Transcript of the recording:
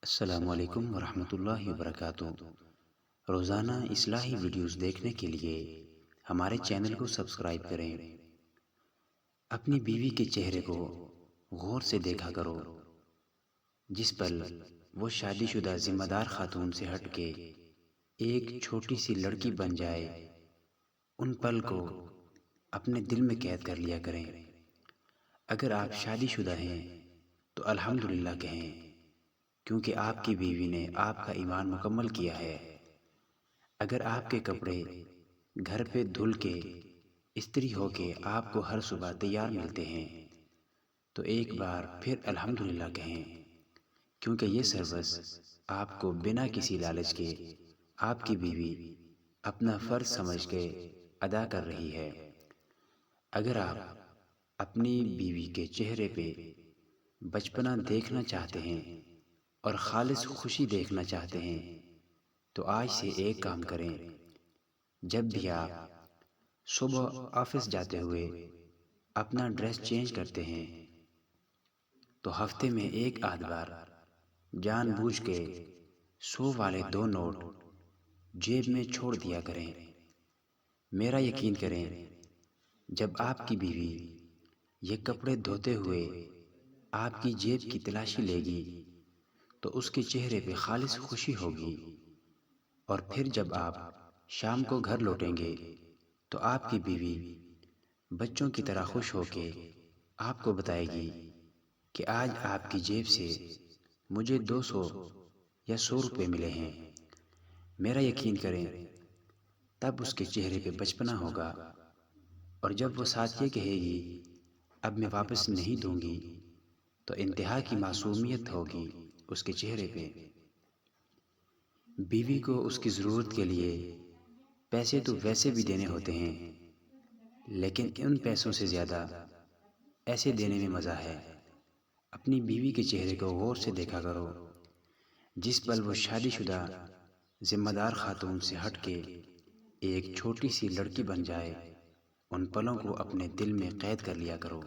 السلام علیکم ورحمۃ اللہ وبرکاتہ۔ روزانہ اصلاحی ویڈیوز دیکھنے کے لیے ہمارے چینل کو سبسکرائب کریں۔ اپنی بیوی کے چہرے کو غور سے دیکھا کرو۔ جس پل وہ شادی شدہ ذمہ دار خاتون سے ہٹ کے ایک چھوٹی سی لڑکی بن جائے، ان پل کو اپنے دل میں قید کر لیا کریں۔ اگر آپ شادی شدہ ہیں تو الحمدللہ کہیں، کیونکہ آپ کی بیوی نے آپ کا ایمان مکمل کیا ہے۔ اگر آپ کے کپڑے گھر پہ دھل کے استری ہو کے آپ کو ہر صبح تیار ملتے ہیں تو ایک بار پھر الحمدللہ کہیں، کیونکہ یہ سروس آپ کو بنا کسی لالچ کے آپ کی بیوی اپنا فرض سمجھ کے ادا کر رہی ہے۔ اگر آپ اپنی بیوی کے چہرے پہ بچپنا دیکھنا چاہتے ہیں اور خالص خوشی دیکھنا چاہتے ہیں تو آج سے ایک کام کریں۔ جب بھی آپ صبح آفس جاتے ہوئے اپنا ڈریس چینج کرتے ہیں تو ہفتے میں ایک آدھ بار جان بوجھ کے 100 والے 2 نوٹ جیب میں چھوڑ دیا کریں۔ میرا یقین کریں، جب آپ کی بیوی یہ کپڑے دھوتے ہوئے آپ کی جیب کی تلاشی لے گی تو اس کے چہرے پہ خالص خوشی ہوگی، اور پھر جب آپ شام کو گھر لوٹیں گے تو آپ کی بیوی بچوں کی طرح خوش ہو کے آپ کو بتائے گی کہ آج آپ کی جیب سے مجھے 200 یا 100 روپے ملے ہیں۔ میرا یقین کریں، تب اس کے چہرے پہ بچپنا ہوگا، اور جب وہ ساتھ یہ کہے گی اب میں واپس نہیں دوں گی تو انتہا کی معصومیت ہوگی اس کے چہرے پہ۔ بیوی کو اس کی ضرورت کے لیے پیسے تو ویسے بھی دینے ہوتے ہیں، لیکن ان پیسوں سے زیادہ ایسے دینے میں مزہ ہے۔ اپنی بیوی کے چہرے کو غور سے دیکھا کرو۔ جس پل وہ شادی شدہ ذمہ دار خاتون سے ہٹ کے ایک چھوٹی سی لڑکی بن جائے، ان پلوں کو اپنے دل میں قید کر لیا کرو۔